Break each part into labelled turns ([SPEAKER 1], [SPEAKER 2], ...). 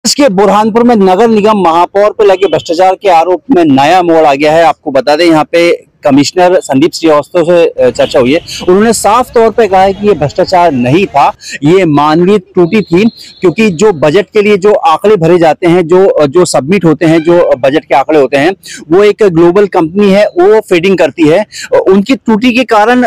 [SPEAKER 1] इसके बुरहानपुर में नगर निगम महापौर पे लगे भ्रष्टाचार के आरोप में नया मोड़ आ गया है। आपको बता दें, यहाँ पे कमिश्नर संदीप श्रीवास्तव से चर्चा हुई है। उन्होंने साफ तौर पे कहा है कि ये भ्रष्टाचार नहीं था, ये मानवीय त्रुटि थी। क्योंकि जो बजट के लिए जो आंकड़े भरे जाते हैं, जो सबमिट होते हैं, जो बजट के आंकड़े होते हैं, वो एक ग्लोबल कंपनी है, वो फीडिंग करती है। उनकी त्रुटि के कारण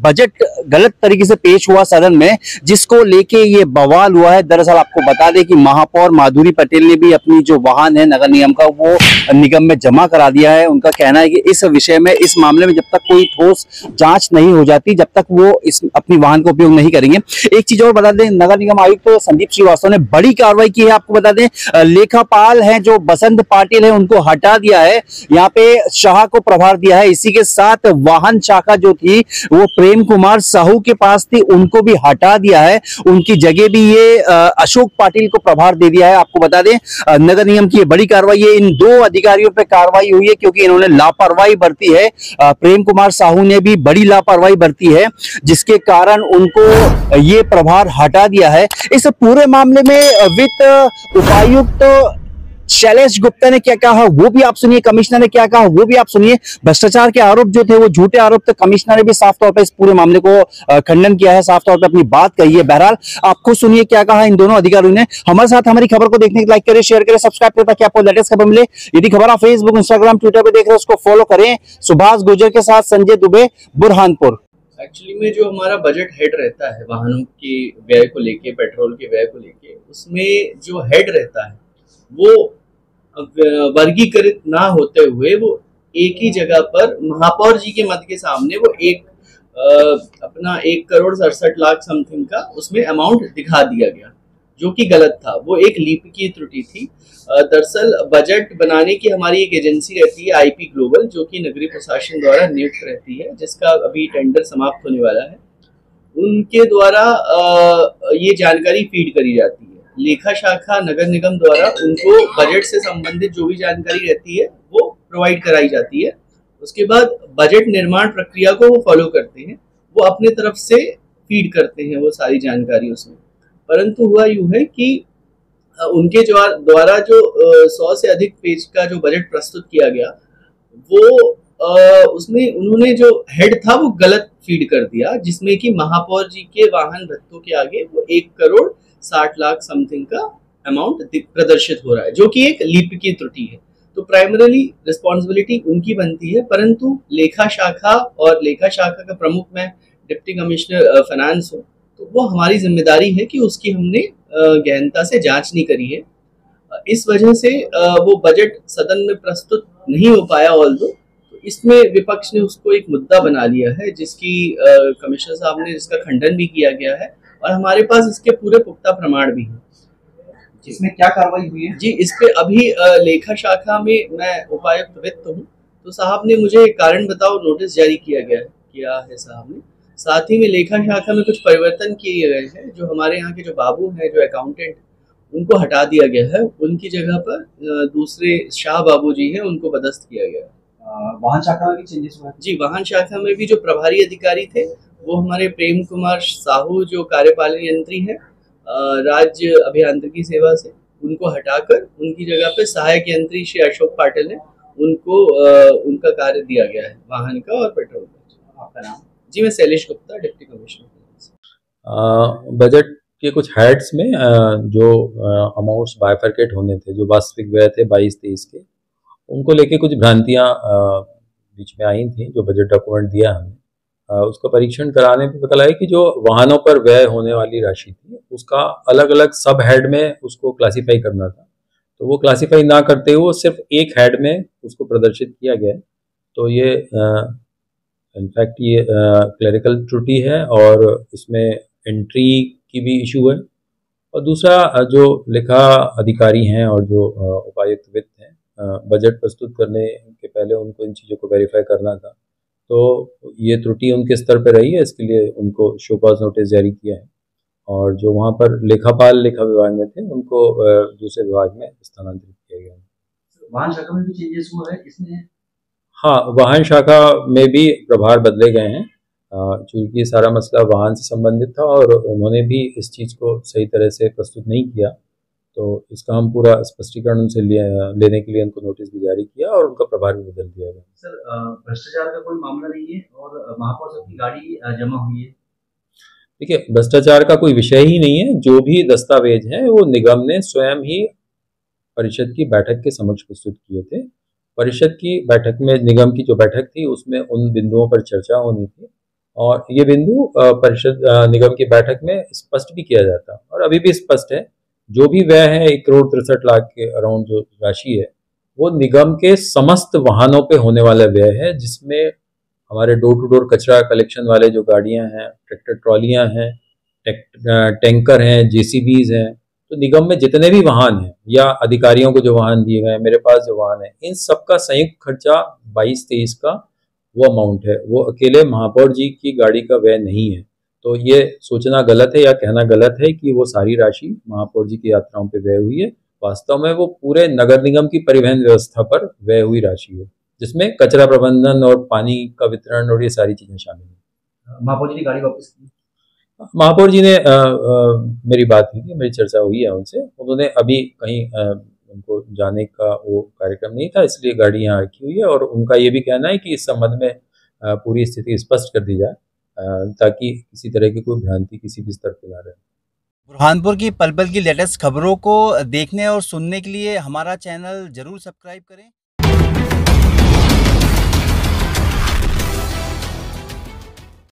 [SPEAKER 1] बजट गलत तरीके से पेश हुआ सदन में, जिसको लेके ये बवाल हुआ है। दरअसल आपको बता दें कि महापौर माधुरी पटेल ने भी अपनी जो वाहन है नगर निगम का, वो निगम में जमा करा दिया है। उनका कहना है कि इस विषय में, इस मामले में जब तक कोई ठोस जांच नहीं हो जाती, जब तक वो इस अपनी वाहन का उपयोग नहीं करेंगे। एक चीज और बता दें, नगर निगम आयुक्त तो संदीप श्रीवास्तव ने बड़ी कार्रवाई की है। आपको बता दें, लेखापाल हैं जो बसंत पाटिल है, उनको हटा दिया है। यहाँ पे शाह को प्रभार दिया है। इसी के साथ वाहन शाखा जो थी वो प्रेम कुमार साहू के पास थी, उनको भी हटा दिया है। उनकी जगह भी ये अशोक पाटिल को प्रभार दे दिया है। आपको बता दें, नगर निगम की ये बड़ी कार्रवाई है। इन दो अधिकारियों पे कार्रवाई हुई है क्योंकि इन्होंने लापरवाही बरती है। प्रेम कुमार साहू ने भी बड़ी लापरवाही बरती है, जिसके कारण उनको ये प्रभार हटा दिया है। इस पूरे मामले में वित्त उपायुक्त शैलेश गुप्ता ने क्या कहा वो भी आप सुनिए, कमिश्नर ने क्या कहा वो भी आप सुनिए। भ्रष्टाचार के आरोप जो थे वो झूठे आरोप थे। कमिश्नर ने भी साफ तौर पर इस पूरे मामले को खंडन किया है, साफ तौर पर अपनी बात कही है। बहरहाल आपको सुनिए क्या कहा इन दोनों अधिकारियों ने। हमारे साथ हमारी खबर को देखने के लाइक करें, शेयर करें, सब्सक्राइब करें ताकि आपको लेटेस्ट खबर मिले। यदि खबर आप फेसबुक, इंस्टाग्राम, ट्विटर पर देख रहे हैं उसको फॉलो करें। सुभाष गुर्जर के साथ संजय दुबे, बुरहानपुर।
[SPEAKER 2] एक्चुअली में जो हमारा बजट हेड रहता है वाहनों के व्यय को लेके, पेट्रोल के व्यय को लेके, उसमें जो हेड रहता है वो वर्गीकृत ना होते हुए वो एक ही जगह पर महापौर जी के मत के सामने वो अपना 1,67,00,000 समथिंग का उसमें अमाउंट दिखा दिया गया, जो कि गलत था। वो एक लीप की त्रुटि थी। दरअसल बजट बनाने की हमारी एक एजेंसी रहती है आईपी ग्लोबल, जो कि नगरीय प्रशासन द्वारा नियुक्त रहती है, जिसका अभी टेंडर समाप्त होने वाला है। उनके द्वारा ये जानकारी फीड करी जाती है। लेखा शाखा नगर निगम द्वारा उनको बजट से संबंधित जो भी जानकारी रहती है वो प्रोवाइड कराई जाती है। उसके बाद बजट निर्माण प्रक्रिया को वो फॉलो करते हैं, वो अपने तरफ से फीड करते हैं वो सारी जानकारी उसमें। परंतु हुआ यूं है कि उनके द्वारा जो 100 से अधिक पेज का जो बजट प्रस्तुत किया गया, वो उसमें उन्होंने जो हेड था वो गलत फीड कर दिया, जिसमें कि महापौर जी के वाहन भत्तों के आगे वो 1,60,00,000 समथिंग का अमाउंट प्रदर्शित हो रहा है, जो कि एक लीप की त्रुटि है। तो प्राइमरीली रिस्पॉन्सिबिलिटी उनकी बनती है, परंतु लेखा शाखा और लेखा शाखा का प्रमुख मैं डिप्टी कमिश्नर फाइनेंस हूँ, तो वो हमारी जिम्मेदारी है कि उसकी हमने गहनता से जांच नहीं करी है। इस वजह से वो बजट सदन में प्रस्तुत नहीं हो पाया। ऑल्दो तो इसमें विपक्ष ने उसको एक मुद्दा बना लिया है, जिसकी कमिश्नर साहब ने जिसका खंडन भी किया गया है, और हमारे पास इसके पूरे पुख्ता प्रमाण भी हैं।
[SPEAKER 1] इसमें क्या कार्रवाई हुई है?
[SPEAKER 2] जी, इस पे अभी लेखा शाखा में मैं उपायुक्त वित्त हूँ, तो साहब ने मुझे कारण बताओ नोटिस जारी किया है साहब ने। साथ ही में लेखा शाखा में कुछ परिवर्तन किए गए हैं। जो हमारे यहाँ के जो बाबू हैं, जो अकाउंटेंट, उनको हटा दिया गया है। उनकी जगह पर दूसरे शाह बाबू जी हैं, उनको पदस्थ किया गया है।
[SPEAKER 1] वाहन शाखा में भी चेंजेस हुए?
[SPEAKER 2] जी, वाहन शाखा में भी जो प्रभारी अधिकारी थे वो हमारे प्रेम कुमार साहू, जो कार्यपालन यंत्री है राज्य अभियांत्रिकी सेवा से, उनको हटाकर उनकी जगह पे सहायक यंत्री श्री अशोक पाटिल है, उनको उनका कार्य दिया गया है वाहन का और पेट्रोल का।
[SPEAKER 1] आपका नाम?
[SPEAKER 2] जी, मैं Shailesh Gupta, deputy commissioner.
[SPEAKER 3] Budget के कुछ हेड्स में जो अमाउंट्स बाइफरकेट होने थे, जो वास्तविक व्यय थे 22-23 के, उनको लेके कुछ भ्रांतियां बीच में आई थी। जो बजट डॉक्यूमेंट दिया हमने, उसका परीक्षण कराने पे पता लगा कि जो वाहनों पर व्यय होने वाली राशि थी उसका अलग अलग सब हेड में उसको क्लासिफाई करना था, तो वो क्लासिफाई ना करते हुए सिर्फ एक हेड में उसको प्रदर्शित किया गया। तो ये इनफैक्ट ये क्लरिकल त्रुटि है और इसमें एंट्री की भी इशू है। और दूसरा, जो लेखा अधिकारी हैं और जो उपायुक्त वित्त हैं, बजट प्रस्तुत करने के पहले उनको इन चीज़ों को वेरीफाई करना था, तो ये त्रुटि उनके स्तर पर रही है। इसके लिए उनको शो कॉज नोटिस जारी किया है, और जो वहाँ पर लेखापाल लेखा विभाग में थे उनको दूसरे विभाग में स्थानांतरित किया गया।
[SPEAKER 1] वाहन शाखा में भी चेंजेस हुआ है इसमें?
[SPEAKER 3] हाँ, वाहन शाखा में भी प्रभार बदले गए हैं, चूँकि सारा मसला वाहन से संबंधित था और उन्होंने भी इस चीज़ को सही तरह से प्रस्तुत नहीं किया, तो इसका हम पूरा स्पष्टीकरण उनसे लेने के लिए उनको नोटिस भी जारी किया और उनका प्रभार भी बदल दिया गया।
[SPEAKER 1] सर, भ्रष्टाचार का कोई मामला नहीं है और महापौर साहब की गाड़ी जमा हुई है।
[SPEAKER 3] देखिए, भ्रष्टाचार का कोई विषय ही नहीं है। जो भी दस्तावेज हैं वो निगम ने स्वयं ही परिषद की बैठक के समक्ष प्रस्तुत किए थे। परिषद की बैठक में, निगम की जो बैठक थी उसमें उन बिंदुओं पर चर्चा होनी थी और ये बिंदु परिषद निगम की बैठक में स्पष्ट भी किया जाता और अभी भी स्पष्ट है। जो भी व्यय है 1,63,00,000 के अराउंड जो राशि है वो निगम के समस्त वाहनों पे होने वाला व्यय है, जिसमें हमारे डोर टू डोर कचरा कलेक्शन वाले जो गाड़ियां हैं, ट्रैक्टर ट्रॉलियां हैं, टैंकर हैं, जेसीबीज हैं, तो निगम में जितने भी वाहन हैं या अधिकारियों को जो वाहन दिए गए हैं, मेरे पास जो वाहन है, इन सब का संयुक्त खर्चा 22-23 का वो अमाउंट है। वो अकेले महापौर जी की गाड़ी का व्यय नहीं है। तो ये सोचना गलत है या कहना गलत है कि वो सारी राशि महापौर जी की यात्राओं पे व्यय हुई है। वास्तव में वो पूरे नगर निगम की परिवहन व्यवस्था पर व्यय हुई राशि है, जिसमें कचरा प्रबंधन और पानी का वितरण और ये सारी चीजें शामिल हैं।
[SPEAKER 1] महापौर जी ने गाड़ी वापस की।
[SPEAKER 3] महापौर जी ने मेरी बात हुई थी, मेरी चर्चा हुई है उनसे। उन्होंने अभी कहीं उनको जाने का वो कार्यक्रम नहीं था, इसलिए गाड़ी यहाँ रखी हुई है और उनका ये भी कहना है कि इस संबंध में पूरी स्थिति स्पष्ट कर दी जाए ताकि किसी तरह की कोई भ्रांति किसी भी स्तर पर ना रहे।
[SPEAKER 1] बुरहानपुर की पल पल की लेटेस्ट खबरों को देखने और सुनने के लिए हमारा चैनल जरूर सब्सक्राइब करें।